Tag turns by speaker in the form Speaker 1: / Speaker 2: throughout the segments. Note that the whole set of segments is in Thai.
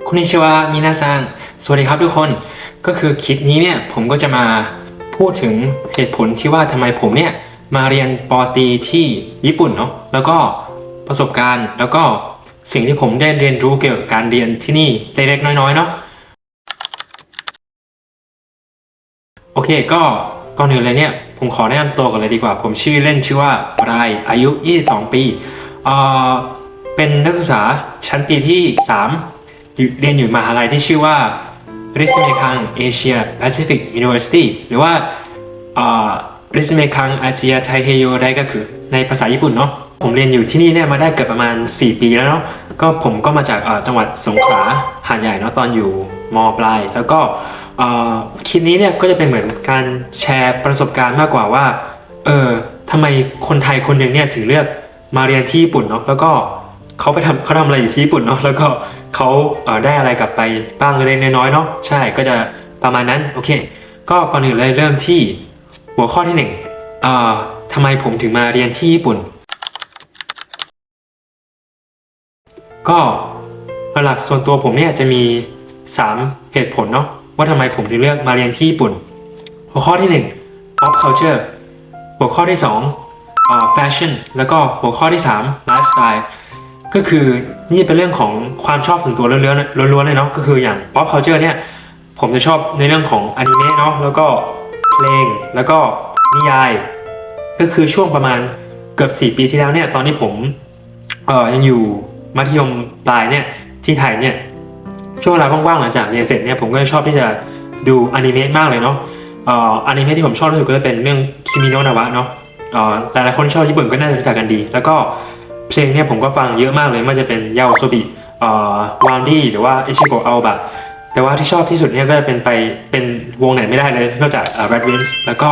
Speaker 1: คุนิชิวะมินาซังสวัสดีครับทุกคนก็คือคลิปนี้เนี่ยผมก็จะมาพูดถึงเหตุผลที่ว่าทำไมผมเนี่ยมาเรียนปอตรีที่ญี่ปุ่นเนาะแล้วก็ประสบการณ์แล้วก็สิ่งที่ผมได้เรียนรู้เกี่ยวกับการเรียนที่นี่เล็กๆน้อยๆเนาะโอเคก็ก่อนอื่นเลยเนี่ยผมขอแนะนำตัวก่อนเลยดีกว่าผมชื่อเล่นชื่อว่าปรายอายุ 22 ปีเอ่อเป็นนักศึกษาชั้นปีที่ 3เรียนอยู่มหาลัยที่ชื่อว่าริสเมคังเอเชียแปซิฟิกยูนิเวอร์ซิตี้หรือว่าริสเมคังอาเซียไทเฮโยไดก็คือในภาษาญี่ปุ่นเนาะผมเรียนอยู่ที่นี่เนี่ยมาได้เกือบประมาณ4 ปีแล้วเนาะก็ผมก็มาจากจังหวัดสงขลาหาดใหญ่เนาะตอนอยู่มปลายแล้วก็คลิปนี้เนี่ยก็จะเป็นเหมือนการแชร์ประสบการณ์มากกว่าว่าทำไมคนไทยคนหนึ่งเนี่ยถึงเลือกมาเรียนที่ญี่ปุ่นเนาะแล้วก็เขาทำอะไรอยู่ที่ญี่ปุ่นเนาะแล้วก็เขาได้อะไรกลับไปบ้างเล็กๆน้อยๆเนาะใช่ก็จะประมาณนั้นโอเคก็ก่อนอื่นเลยเริ่มที่หัวข้อที่1ทำไมผมถึงมาเรียนที่ญี่ปุ่นก็หลักส่วนตัวผมเนี่ยจะมี3เหตุผลเนาะว่าทำไมผมถึงเลือกมาเรียนที่ญี่ปุ่นหัวข้อที่1 pop culture หัวข้อที่2fashion แล้วก็หัวข้อที่3 lifestyle ก็คือนี่เป็นเรื่องของความชอบส่วนตัวล้วนๆเลยเนาะก็คืออย่าง pop culture เนี่ยผมจะชอบในเรื่องของอนิเมะเนาะแล้วก็เพลงแล้วก็นิยายก็คือช่วงประมาณเกือบ4 ปีที่แล้วเนี่ยตอนที่ผมยังอยู่มัธยมปลายเนี่ยที่ไทยเนี่ยช่วงเวลาว่างๆหลังจากเรียนเสร็จเนี่ยผมก็ชอบที่จะดูอนิเมะมากเลยเนาะอนิเมะที่ผมชอบที่สุดก็จะเป็นเรื่องคิมิโนะนะวะเนาะหลายๆคนที่ชอบญี่ปุ่นก็น่าจะรู้จักกันดีแล้วก็เพลงเนี่ยผมก็ฟังเยอะมากเลยไม่ว่าจะเป็นยาโอโซบิวานดี้หรือว่าอิชิโกะอัลบะแต่ว่าที่ชอบที่สุดเนี่ยก็จะเป็นวงไหนไม่ได้เลยนอกจากRed Wings แล้วก็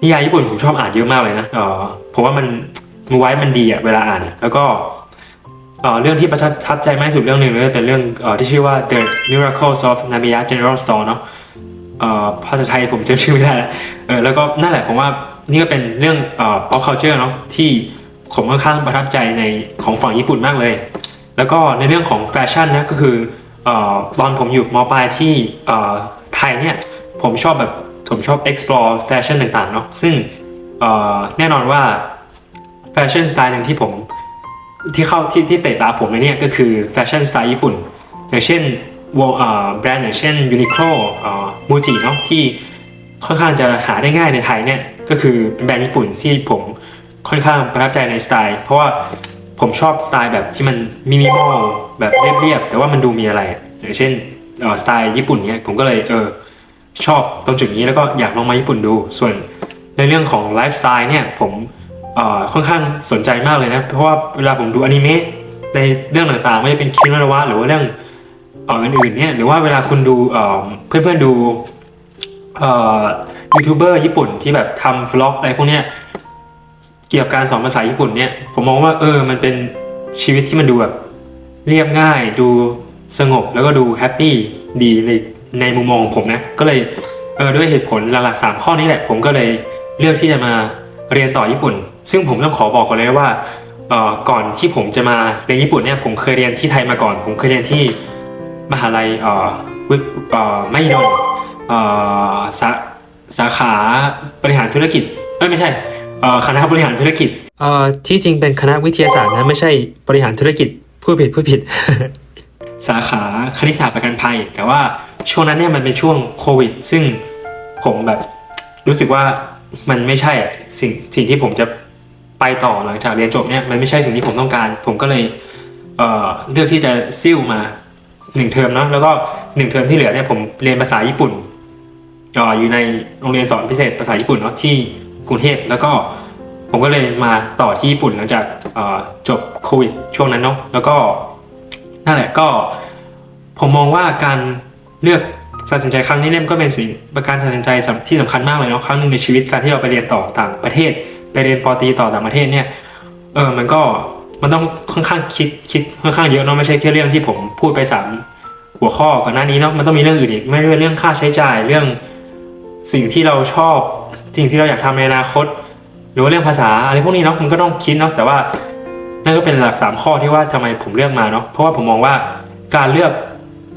Speaker 1: นิยายญี่ปุ่นผมชอบอ่านเยอะมากเลยนะผมว่ามันไว้มันดีอะเวลาอ่านแล้วก็เรื่องที่ประทับใจมากที่สุดเรื่องหนึ่งเลยเป็นเรื่องที่ชื่อว่า The Miracles of Namiya General Store เนาะภาษาไทยผมจำชื่อไม่ได้แล้วก็นั่นแหละผมว่านี่ก็เป็นเรื่องpop culture เนาะที่ผมค่อนข้างประทับใจในของฝั่งญี่ปุ่นมากเลยแล้วก็ในเรื่องของแฟชั่นนะก็คือตอนผมอยู่ม.ปลายที่ไทยเนี่ยผมชอบ explore แฟชั่นต่างๆเนาะซึ่งแน่นอนว่าแฟชั่นสไตล์หนึ่งที่ผมที่เตะตาผมเลยเนี่ยก็คือแฟชั่นสไตล์ญี่ปุ่นอย่างเช่นวงแบรนด์อย่างเช่น Uniqlo Muji เนาะที่ค่อนข้างจะหาได้ง่ายในไทยเนี่ยก็คือเป็นแบรนด์ญี่ปุ่นที่ผมค่อนข้างประทับใจในสไตล์เพราะว่าผมชอบสไตล์แบบที่มันมินิมอลแบบเรียบๆแต่ว่ามันดูมีอะไรอย่างเช่นสไตล์ญี่ปุ่นเนี่ยผมก็เลยชอบตรงจุดนี้แล้วก็อยากลองมาญี่ปุ่นดูส่วนในเรื่องของไลฟ์สไตล์เนี่ยผมค่อนข้างสนใจมากเลยนะเพราะว่าเวลาผมดูอนิเมะในเรื่องต่างๆไม่ว่าจะเป็นคิโนะวะหรือว่าเรื่องอื่นๆเนี่ยหรือว่าเวลาคุณดูเพื่อนๆดูยูทูบเบอร์ญี่ปุ่นที่แบบทำวล็อกอะไรพวกเนี้ยเกี่ยวกับการสอนภาษาญี่ปุ่นเนี่ยผมมองว่ามันเป็นชีวิตที่มันดูแบบเรียบง่ายดูสงบแล้วก็ดูแฮปปี้ดีในมุมมองของผมนะก็เลยด้วยเหตุผลหลักๆ3 ข้อนี้แหละผมก็เลยเลือกที่จะมาเรียนต่อญี่ปุ่นซึ่งผมต้องขอบอกก่อนเลยว่าก่อนที่ผมจะมาเรียนญี่ปุ่นเนี่ยผมเคยเรียนที่ไทยมาก่อนผมเคยเรียนที่มหาลัยมหิดลสาขาบริหารธุรกิจไม่ใช่คณะบริหารธุรกิจที่จริงเป็นคณะวิทยาศาสตร์นะไม่ใช่บริหารธุรกิจพูดผิด สาขาคณิตศาสตร์ประกันภัยแต่ว่าช่วงนั้นเนี่ยมันเป็นช่วงโควิดซึ่งผมแบบรู้สึกว่ามันไม่ใช่สิ่งที่ผมจะไปต่อหลังจากเรียนจบเนี่ยมันไม่ใช่สิ่งที่ผมต้องการผมก็เลยเลือกที่จะซิ่วมา1 เทอมเนาะแล้วก็1 เทอมที่เหลือเนี่ยผมเรียนภาษาญี่ปุ่นอยู่ในโรงเรียนสอนพิเศษภาษาญี่ปุ่นเนาะที่กรุงเทพแล้วก็ผมก็เลยมาต่อที่ญี่ปุ่นหลังจากจบโควิดช่วงนั้นเนาะแล้วก็นั่นแหละก็ผมมองว่าการเลือกตัดสินใจครั้งนี้เนี่ยก็เป็นการตัดสินใจที่สำคัญมากเลยเนาะครั้งหนึ่งในชีวิตการที่เราไปเรียนต่อต่างประเทศไปเรียนป.ตรีต่อต่างประเทศเนี่ยมันต้องค่อนข้างคิดค่อนข้างเยอะเนาะไม่ใช่แค่เรื่องที่ผมพูดไป3 หัวข้อก่อนหน้านี้เนาะมันต้องมีเรื่องอื่นอีกไม่ใช่เรื่องค่าใช้จ่ายเรื่องสิ่งที่เราชอบสิ่งที่เราอยากทำในอนาคตหรือว่าเรื่องภาษาอะไรพวกนี้เนาะมันก็ต้องคิดเนาะแต่ว่านั่นก็เป็นหลัก3 ข้อที่ว่าทำไมผมเลือกมาเนาะเพราะว่าผมมองว่าการเลือก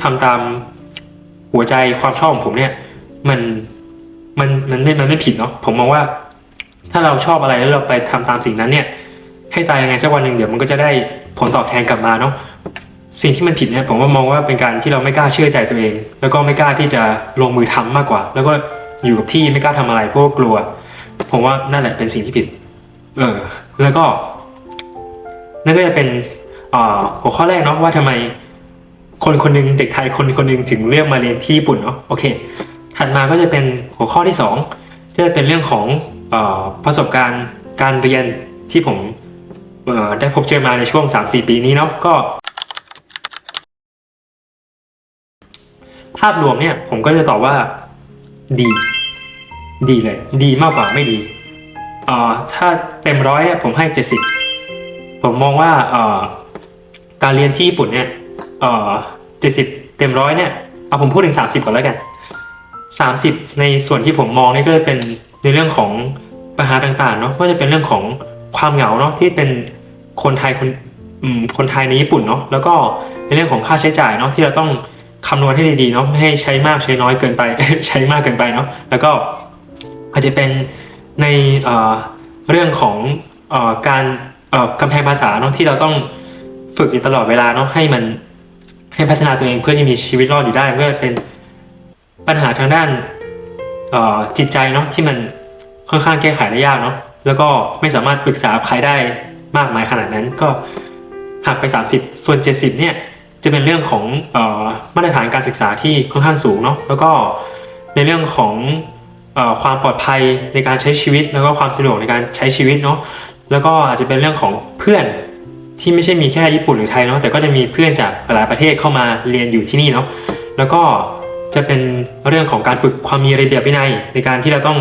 Speaker 1: ทำตามหัวใจความชอบของผมเนี่ยมันไม่ผิดเนาะผมมองว่าถ้าเราชอบอะไรแล้วเราไปทำตามสิ่งนั้นเนี่ยให้ตายยังไงสักวันหนึ่งเดี๋ยวมันก็จะได้ผลตอบแทนกลับมาเนาะสิ่งที่มันผิดเนี่ยผมว่ามองว่าเป็นการที่เราไม่กล้าเชื่อใจตัวเองแล้วก็ไม่กล้าที่จะลงมือทำมากกว่าแล้วก็อยู่กับที่ไม่กล้าทำอะไรเพราะกลัวผมว่านั่นแหละเป็นสิ่งที่ผิดแล้วก็นั่นก็จะเป็นหัวข้อแรกเนาะว่าทำไมคนคนนึงเด็กไทยคนนึงถึงเลือกมาเรียนที่ญี่ปุ่นเนาะโอเคถัดมาก็จะเป็นหัวข้อที่2จะเป็นเรื่องของประสบการณ์การเรียนที่ผมได้พบเจอมาในช่วง 3-4 ปีนี้เนาะก็ภาพรวมเนี่ยผมก็จะตอบว่าดีเลยดีมากกว่าไม่ดีถ้าเต็มร้อยเนี่ยผมให้70ผมมองว่าการเรียนที่ญี่ปุ่นเนี่ย70เต็มร้อยเนี่ยเอาผมพูดถึง30ก่อนแล้วกัน30ในส่วนที่ผมมองนี่ก็จะเป็นในเรื่องของปัญหาต่างๆเนาะว่าจะเป็นเรื่องของความเหงาเนาะที่เป็นคนไทยคนไทยในญี่ปุ่นเนาะแล้วก็ในเรื่องของค่าใช้จ่ายเนาะที่เราต้องคำนวณให้ดีๆเนาะไม่ให้ใช้มากใช้น้อยเกินไป ใช้มากเกินไปเนาะแล้วก็อาจจะเป็นในเรื่องของการกำแพงภาษาเนาะที่เราต้องฝึกอยู่ตลอดเวลาเนาะให้พัฒนาตัวเองเพื่อจะมีชีวิตรอดอยู่ได้ก็เป็นปัญหาทางด้านจิตใจเนาะที่มันค่อนข้างแก้ไขได้ยากเนาะแล้วก็ไม่สามารถปรึกษาใครได้มากมายขนาดนั้นก็หักไป30ส่วน70เนี่ยจะเป็นเรื่องของมาตรฐานการศึกษาที่ค่อนข้างสูงเนาะแล้วก็ในเรื่องของความปลอดภัยในการใช้ชีวิตแล้วก็ความสะดวกในการใช้ชีวิตเนาะแล้วก็อาจจะเป็นเรื่องของเพื่อนที่ไม่ใช่มีแค่ญี่ปุ่นหรือไทยเนาะแต่ก็จะมีเพื่อนจากหลายประเทศเข้ามาเรียนอยู่ที่นี่เนาะแล้วก็จะเป็นเรื่องของการฝึกความมีระเบียบวินัยในการที่เราต้อง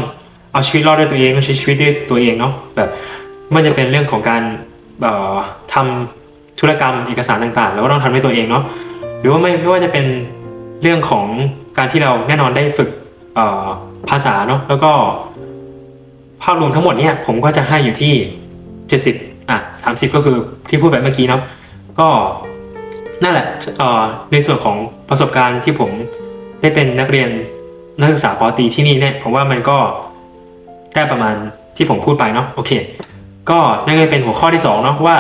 Speaker 1: เอาชีวิตรอดด้วยตัวเองต้องใช้ชีวิตด้วยตัวเองเนาะแบบไม่จะเป็นเรื่องของการทำธุรกรรมเอกสารต่างๆแล้วก็ต้องทำด้วยตัวเองเนาะหรือว่าไม่ว่าจะเป็นเรื่องของการที่เราแน่นอนได้ฝึกภาษาเนาะแล้วก็ภาพรวมทั้งหมดเนี่ยผมก็จะให้อยู่ที่70 30ก็คือที่พูดไปเมื่อกี้เนาะก็นั่นแหละในส่วนของประสบการณ์ที่ผมได้เป็นนักเรียนนักศึกษาป.ตรีที่นี่เนี่ยผมว่ามันก็ได้ประมาณที่ผมพูดไปเนาะโอเคก็นั่นก็เป็นหัวข้อที่2เนาะว่า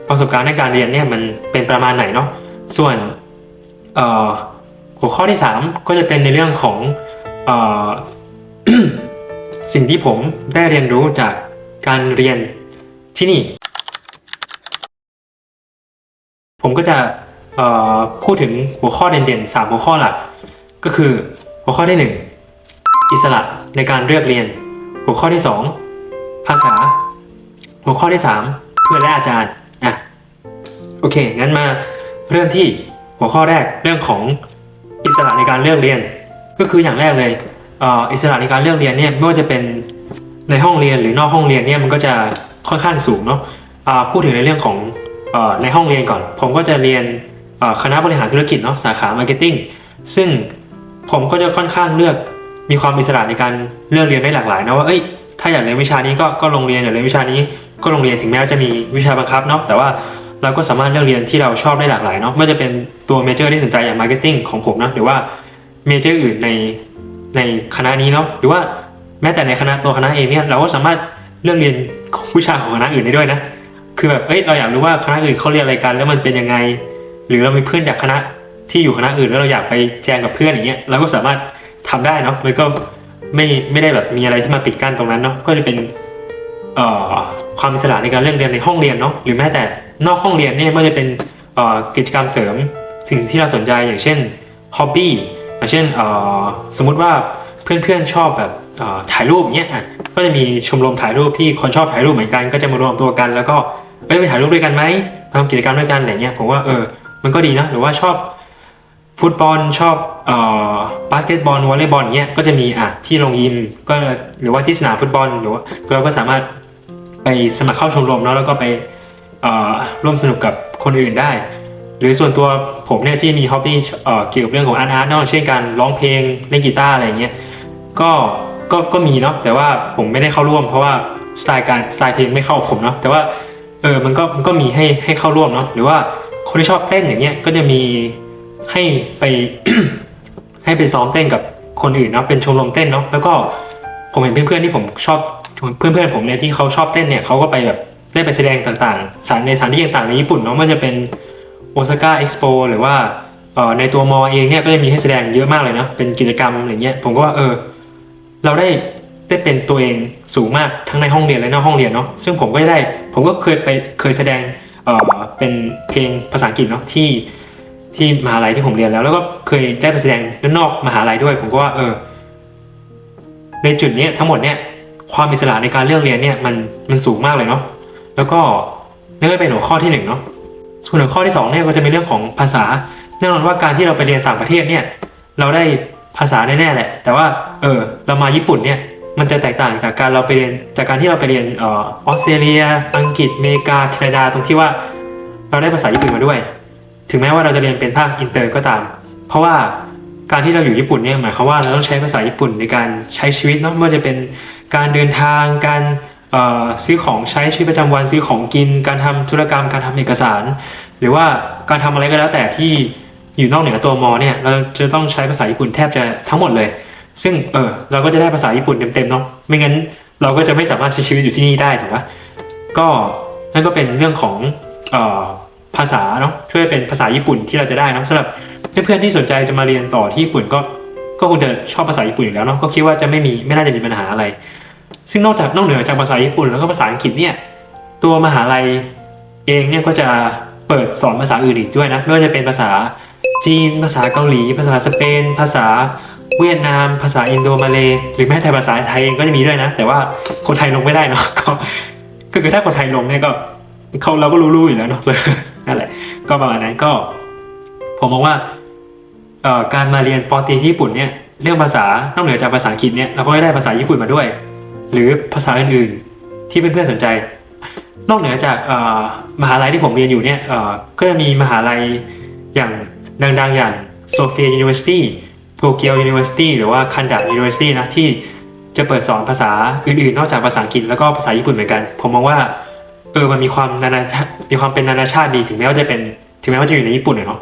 Speaker 1: ประสบการณ์ในการเรียนเนี่ยมันเป็นประมาณไหนเนาะส่วนหัวข้อที่3ก็จะเป็นในเรื่องของสิ่งที่ผมได้เรียนรู้จากการเรียนที่นี่ผมก็จะพูดถึงหัวข้อเด่นๆ3หัวข้อหลักก็คือหัวข้อที่1อิสระในการเลือกเรียนหัวข้อที่2ภาษาหัวข้อที่3เพื่อนและอาจารย์โอเคงั้นมาเริ่มที่หัวข้อแรกเรื่องของอิสระในการเลือกเรียนก็คืออย่างแรกเลยอิสระในการเลือกเรียนเนี่ยไม่ว่าจะเป็นในห้องเรียนหรือนอกห้องเรียนเนี่ยมันก็จะค่อนข้างสูงเนาะพูดถึงในเรื่องของในห้องเรียนก่อนผมก็จะเรียนคณะบริหารธุรกิจเนาะสาขามาร์เก็ตติ้งซึ่งผมก็จะค่อนข้างมีความอิสระในการเลือกเรียนได้หลากหลายนะว่าถ้าอยากเรียนวิชานี้ก็ลงเรียนอยากเรียนวิชานี้ก็ลงเรียนถึงแม้จะมีวิชาบังคับเนาะแต่ว่าเราก็สามารถเลือกเรียนที่เราชอบได้หลากหลายเนาะไม่ว่าจะเป็นตัวเมเจอร์ที่สนใจอย่างมาร์เก็ตติ้งของผมนะหรือว่าเมเจอร์อื่นในคณะนี้เนาะหรือว่าแม้แต่ในตัวคณะเองเนี่ยเราก็สามารถเลือกเรียนวิชาของคณะอื่นได้ด้วยนะคือแบบเราอยากรู้ว่าคณะอื่นเขาเรียนอะไรกันแล้วมันเป็นยังไงหรือเรามีเพื่อนจากคณะที่อยู่คณะอื่นแล้วเราอยากไปแจงกับเพื่อนอย่างเงี้ยเราก็สามารถทำได้เนาะมันก็ไม่ได้แบบมีอะไรที่มาปิดกั้นตรงนั้นเนาะก็จะเป็นความอิสระในการเลือกเรียนในห้องเรียนเนาะหรือแม้แต่นอกห้องเรียนเนี่ยก็จะเป็นกิจกรรมเสริมสิ่งที่เราสนใจอย่างเช่นฮ็อบบี้อย่างเช่นสมมุติว่าเพื่อนๆชอบแบบถ่ายรูปอย่างเงี้ยก็จะมีชมรมถ่ายรูปที่คนชอบถ่ายรูปเหมือนกันก็จะมารวมตัวกันแล้วก็ไปถ่ายรูปด้วยกันไหมทำกิจกรรมด้วยกันอะไรเงี้ยผมว่ามันก็ดีนะหรือว่าชอบฟุตบอลชอบบาสเกตบอลวอลเลย์บอลอย่างเงี้ยก็จะมีที่โรงยิมก็หรือว่าที่สนามฟุตบอลหรือว่าเราก็สามารถไปสมัครเข้าชมรมเนาะแล้วก็ไปร่วมสนุกกับคนอื่นได้หรือส่วนตัวผมเนี่ยที่มีฮ็อบบี้เกี่ยวกับเรื่องของอาร์ตเนาะเช่นการร้องเพลงเล่นกีตาร์อะไรเงี้ยก็มีเนาะแต่ว่าผมไม่ได้เข้าร่วมเพราะว่าสไตล์เพลงไม่เข้าผมเนาะแต่ว่ามันก็มีให้เข้าร่วมเนาะหรือว่าคนที่ชอบเต้นอย่างเงี้ยก็จะมี ให้ไป ให้ไปซ้อมเต้นกับคนอื่นเนาะเป็นชมรมเต้นเนาะแล้วก็ผมเห็นเพื่อนๆที่ผมชอบเพื่อนๆผมเนี่ยที่เขาชอบเต้นเนี่ยเขาก็ไปแบบได้ไปแสดงต่างๆในสถานที่ต่างๆในญี่ปุ่นเนาะมันจะเป็นโอซาก้าเอ็กซ์โปหรือว่าในตัวมอเองเนี่ยก็จะมีให้แสดงเยอะมากเลยนะเป็นกิจกรรมอะไรเงี้ยผมก็ว่าเราได้เป็นตัวเองสูงมากทั้งในห้องเรียนและนอกห้องเรียนเนาะซึ่งผมก็เคยแสดงเป็นเพลงภาษาอังกฤษเนาะที่มหาลัยที่ผมเรียนแล้วก็เคยได้ไปแสดงด้านนอกมหาลัยด้วยผมก็ว่าในจุดนี้ทั้งหมดเนี่ยความอิสระในการเลือกเรียนเนี่ยมันสูงมากเลยเนาะแล้วก็นี่ก็เป็นหัวข้อที่1เนาะส่วนหัวข้อที่2เนี่ยก็จะเป็นเรื่องของภาษาแน่นอนว่าการที่เราไปเรียนต่างประเทศเนี่ยเราได้ภาษาแน่ๆแหละแต่ว่าเรามาญี่ปุ่นเนี่ยมันจะแตกต่างจากการที่เราไปเรียนออสเตรเลียอังกฤษอเมริกาแคนาดาตรงที่ว่าเราได้ภาษาญี่ปุ่นมาด้วยถึงแม้ว่าเราจะเรียนเป็นภาคอินเตอร์ก็ตามเพราะว่าการที่เราอยู่ญี่ปุ่นเนี่ยหมายความว่าเราต้องใช้ภาษาญี่ปุ่นในการใช้ชีวิตเนาะไม่ว่าจะเป็นการเดินทางการซื้อของใช้ชีวิตประจำวันซื้อของกินการทำธุรกรรมการทำเอกสารหรือว่าการทำอะไรก็แล้วแต่ที่อยู่นอกเหนือตัวมอเนี่ยเราจะต้องใช้ภาษาญี่ปุ่นแทบจะทั้งหมดเลยซึ่งเราก็จะได้ภาษาญี่ปุ่นเต็มๆเนาะไม่งั้นเราก็จะไม่สามารถใช้ชีวิตอยู่ที่นี่ได้ถูกปะก็นั่นก็เป็นเรื่องของภาษาเนาะช่วยเป็นภาษาญี่ปุ่นที่เราจะได้นะสำหรับเพื่อนๆที่สนใจจะมาเรียนต่อที่ญี่ปุ่นก็คงจะชอบภาษาญี่ปุ่นอยู่แล้วเนาะก็คิดว่าจะไม่น่าจะมีปัญหาอะไรซึ่งนอกเหนือจากภาษาญี่ปุ่นแล้วก็ภาษาอังกฤษเนี่ยตัวมหาลัยเองเนี่ยก็จะเปิดสอนภาษาอื่นอีกด้วยนะไม่ว่าจะเป็นภาษาจีนภาษาเกาหลีภาษาสเปนภาษาเวียดนามภาษาอินโดมาเลย์หรือแม้แต่ภาษาไทยเองก็จะมีด้วยนะแต่ว่าคนไทยลงไม่ได้เนาะก็คือถ้าคนไทยลงเนี่ยก็เราก็รู้อยู่แล้วเนาะนั่นแหละก็ประมาณนั้นก็ผมมองว่าการมาเรียนปอตรีที่ญี่ปุ่นเนี่ยเรื่องภาษานอกเหนือจากภาษาอังกฤษเนี่ยเราก็ได้ภาษาญี่ปุ่นมาด้วยหรือภาษาอื่นๆที่เพื่อนๆสนใจนอกเหนือจากมหาลัยที่ผมเรียนอยู่เนี่ยก็จะมีมหาลัยอย่างดังๆอย่างโซเฟีย University โตเกียว University หรือว่าคันดะ University นะที่จะเปิดสอนภาษาอื่นๆนอกจากภาษาอังกฤษแล้วก็ภาษาญี่ปุ่นเหมือนกันผมมองว่ามันมีความเป็นนานาชาติดีถึงแม้ว่าจะอยู่ในญี่ปุ่นเนาะ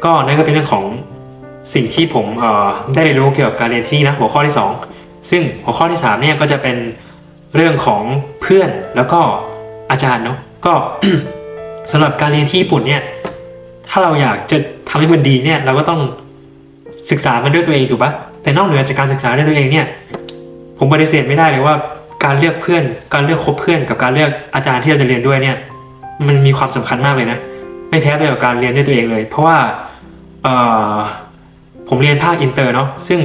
Speaker 1: ก็นั่นก็เป็นเรื่องของสิ่งที่ผมได้เรียนรู้เกี่ยวกับการเรียนที่นี่นะหัวข้อที่2ซึ่งหัวข้อที่3เนี่ยก็จะเป็นเรื่องของเพื่อนแล้วก็อาจารย์เนาะก็ สำหรับการเรียนที่ญี่ปุ่นเนี่ยถ้าเราอยากจะทำให้มันดีเนี่ยเราก็ต้องศึกษามันด้วยตัวเองถูกปะแต่นอกเหนือจากการศึกษาด้วยตัวเองเนี่ยผมปฏิเสธไม่ได้เลยว่าการเลือกเพื่อนการเลือกคบเพื่อนกับการเลือกอาจารย์ที่เราจะเรียนด้วยเนี่ยมันมีความสำคัญมากเลยนะไม่แพ้ไปกับการเรียนด้วยตัวเองเลยเพราะว่าผมเรียนภาคอินเตอร์เนาะซึ่ง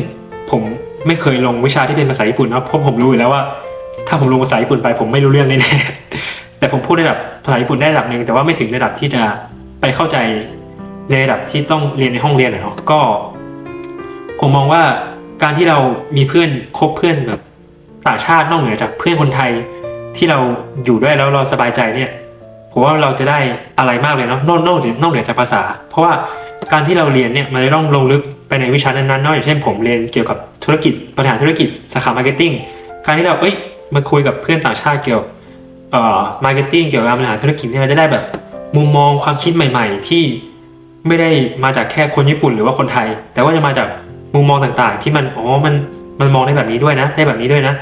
Speaker 1: ผมไม่เคยลงวิชาที่เป็นภาษาญี่ปุ่นเนาะเพราะผมรู้อยู่แล้วว่าถ้าผมลงภาษาญี่ปุ่นไปผมไม่รู้เรื่องแน่ๆแต่ผมพูดระดับภาษาญี่ปุ่นได้ระดับหนึ่งแต่ว่าไม่ถึงระดับที่จะไปเข้าใจในระดับที่ต้องเรียนในห้องเรียนเนาะก็ผมมองว่าการที่เรามีเพื่อนคบเพื่อนแบบต่างชาตินอกเหนือจากเพื่อนคนไทยที่เราอยู่ด้วยแล้วเราสบายใจเนี่ยผมว่าเราจะได้อะไรมากเลยเนาะนอกเหนือจากภาษาเพราะว่าการที่เราเรียนเนี่ยมันจะต้องลงลึกไปในวิชานั้นๆเนาะอย่างเช่นผมเรียนเกี่ยวกับธุรกิจบริหารธุรกิจสาขามาร์เก็ตติ้งการที่เรามาคุยกับเพื่อนต่างชาติเกี่ยวมาร์เก็ตติ้งเกี่ยวกับการบริหารธุรกิจเนี่ยเราจะได้แบบมุมมองความคิดใหม่ๆที่ไม่ได้มาจากแค่คนญี่ปุ่นหรือว่าคนไทยแต่ว่าจะมาจากมุมมองต่างๆที่มันมองได้แบบนี้ด้วยนะได้แบบนี้ด้วยนะ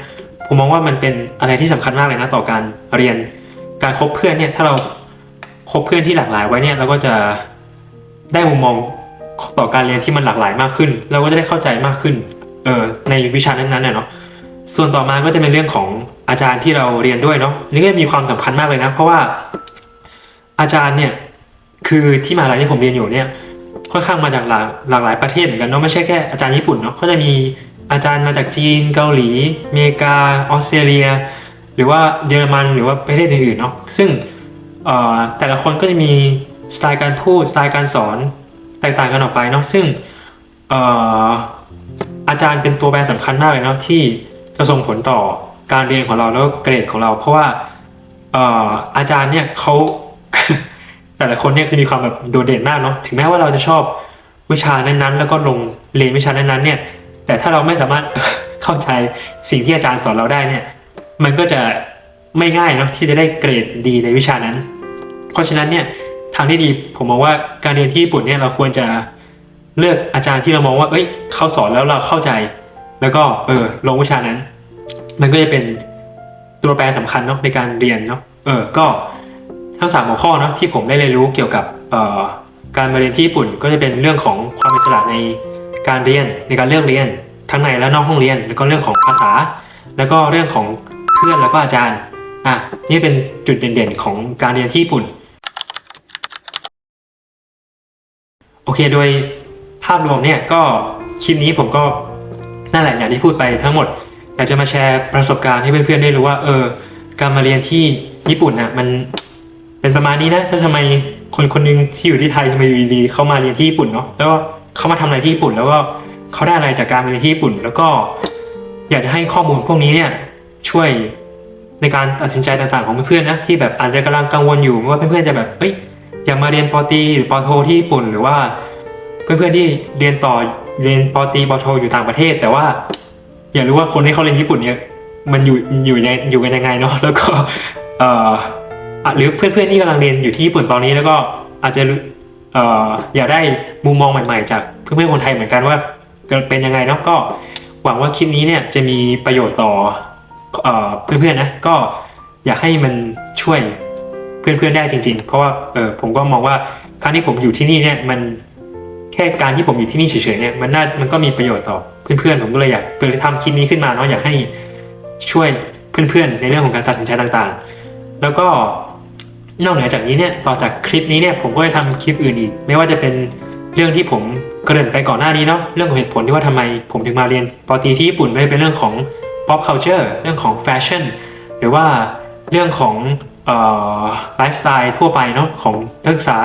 Speaker 1: ผมมองว่ามันเป็นอะไรที่สำคัญมากเลยนะต่อการเรียนการคบเพื่อนเนี่ยถ้าเราคบเพื่อนที่หลากหลายไว้เนี่ยเราก็จะได้มุมมองต่อการเรียนที่มันหลากหลายมากขึ้นเราก็จะได้เข้าใจมากขึ้นในวิชานั้นๆเนาะส่วนต่อมาก็จะเป็นเรื่องของอาจารย์ที่เราเรียนด้วยเนาะนี่ก็มีความสำคัญมากเลยนะเพราะว่าอาจารย์เนี่ยคือที่มหาลัยที่ผมเรียนอยู่เนี่ยค่อนข้างมาจากหลากหลายประเทศเหมือนกันเนาะไม่ใช่แค่อาจารย์ญี่ปุ่นเนาะก็จะมีอาจารย์มาจากจีนเกาหลีอเมริกาออสเตรเลียหรือว่าเยอรมันหรือว่าประเทศอื่นๆเนาะซึ่งแต่ละคนก็จะมีสไตล์การพูดสไตล์การสอนแตกต่างกันออกไปเนาะซึ่งอาจารย์เป็นตัวแปรสำคัญมากเลยเนาะที่จะส่งผลต่อการเรียนของเราแล้วก็เกรดของเราเพราะว่าอาจารย์เนี่ยเขา แต่ละคนเนี่ยคือมีความแบบโดดเด่นมากเนาะถึงแม้ว่าเราจะชอบวิชานั้นๆแล้วก็ลงเรียนวิชานั้นๆเนี่ยแต่ถ้าเราไม่สามารถ เข้าใจสิ่งที่อาจารย์สอนเราได้เนี่ยมันก็จะไม่ง่ายเนาะที่จะได้เกรดดีในวิชานั้นเพราะฉะนั้นเนี่ย ทางที่ดีผมมองว่าการเรียนที่ญี่ปุ่นเนี่ยเราควรจะเลือกอาจารย์ที่เรามองว่าเอ้ยเขาสอนแล้วเราเข้าใจแล้วก็ลงวิชานั้นมันก็จะเป็นตัวแปรสำคัญเนาะในการเรียนเนาะก็ทั้ง3หัวข้อเนาะที่ผมได้เรียนรู้เกี่ยวกับการมาเรียนที่ญี่ปุ่นก็จะเป็นเรื่องของความอิสระในการเรียนในการเลือกเรียนทั้งในและนอกห้องเรียนแล้วก็เรื่องของภาษาแล้วก็เรื่องของเพื่อนแล้วก็อาจารย์นี่เป็นจุดเด่นๆของการเรียนที่ญี่ปุ่นโอเคโดยภาพรวมเนี่ยก็คลิปนี้ผมก็นั่นแหละอย่างที่พูดไปทั้งหมดอยากจะมาแชร์ประสบการณ์ให้เพื่อนๆได้รู้ว่าการมาเรียนที่ญี่ปุ่นน่ะมันเป็นประมาณนี้นะถ้าทำไมคนคนนึงที่อยู่ที่ไทยทำไมอยู่ดีๆเขามาเรียนที่ญี่ปุ่นเนาะแล้วก็เขามาทำอะไรที่ญี่ปุ่นแล้วก็เขาได้อะไรจากการมาเรียนที่ญี่ปุ่นแล้วก็อยากจะให้ข้อมูลพวกนี้เนี่ยช่วยในการตัดสินใจต่างๆของเพื่อนๆนะที่แบบอาจจะกำลังกังวลอยู่ว่าเพื่อนๆจะแบบอยากมาเรียนปตรีหรือปโทที่ญี่ปุ่นหรือว่าเพื่อนๆที่เรียนปตรีปโทอยู่ต่างประเทศแต่ว่าอยากรู้ว่าคนที่เขาเรียนญี่ปุ่นเนี่ยมันอยู่กันยังไงเนาะแล้วก็หรือเพื่อนๆที่กำลังเรียนอยู่ที่ญี่ปุ่นตอนนี้แล้วก็อาจจะอยากได้มุมมองใหม่ๆจากเพื่อนๆคนไทยเหมือนกันว่าเป็นยังไงเนาะก็หวังว่าคลิปนี้เนี่ยจะมีประโยชน์ต่อเพื่อนๆนะก็อยากให้มันช่วยเพื่อนๆได้จริงๆเพราะว่าผมก็มองว่าการที่ผมอยู่ที่นี่เนี่ยมันแค่การที่ผมอยู่ที่นี่เฉยๆเนี่ยมันก็มีประโยชน์ต่อเพื่อนๆผมก็เลยอยากทำคลิปนี้ขึ้นมาเนาะอยากให้ช่วยเพื่อนๆในเรื่องของการตัดสินใจต่างๆแล้วก็นอกเหนือจากนี้เนี่ยต่อจากคลิปนี้เนี่ยผมก็จะทำคลิปอื่นอีกไม่ว่าจะเป็นเรื่องที่ผมเกริ่นไปก่อนหน้านี้เนาะเรื่องของเหตุผลที่ว่าทำไมผมถึงมาเรียนปตรีที่ญี่ปุ่นไม่เป็นเรื่องของ pop culture เรื่องของแฟชั่นหรือว่าเรื่องของไลฟ์สไตล์ทั่วไปเนาะของนักศึกษา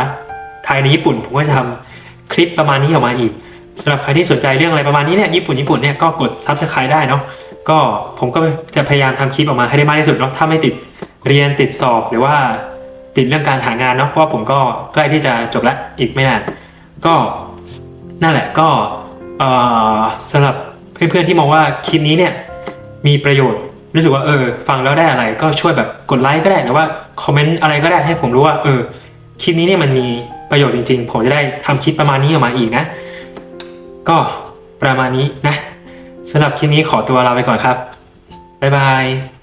Speaker 1: ไทยในญี่ปุ่นผมก็จะทำคลิปประมาณนี้ออกมาอีกสำหรับใครที่สนใจเรื่องอะไรประมาณนี้เนี่ยญี่ปุ่นเนี่ยก็กด Subscribe ได้เนาะก็ผมก็จะพยายามทำคลิปออกมาให้ได้มากที่สุดเนาะถ้าไม่ติดเรียนติดสอบหรือว่าติดเรื่องการหางานเนาะเพราะว่าผมก็ใกล้ที่จะจบแล้วอีกไม่นานก็นั่นแหละก็สำหรับเพื่อนๆที่มองว่าคลิปนี้เนี่ยมีประโยชน์รู้สึกว่าฟังแล้วได้อะไรก็ช่วยแบบกดไลค์ก็ได้หรือว่าคอมเมนต์อะไรก็ได้ให้ผมรู้ว่าคลิปนี้เนี่ยมันมีประโยชน์จริงๆผมจะได้ทำคลิปประมาณนี้ออกมาอีกนะก็ประมาณนี้นะสำหรับคลิปนี้ขอตัวลาไปก่อนครับบ๊ายบาย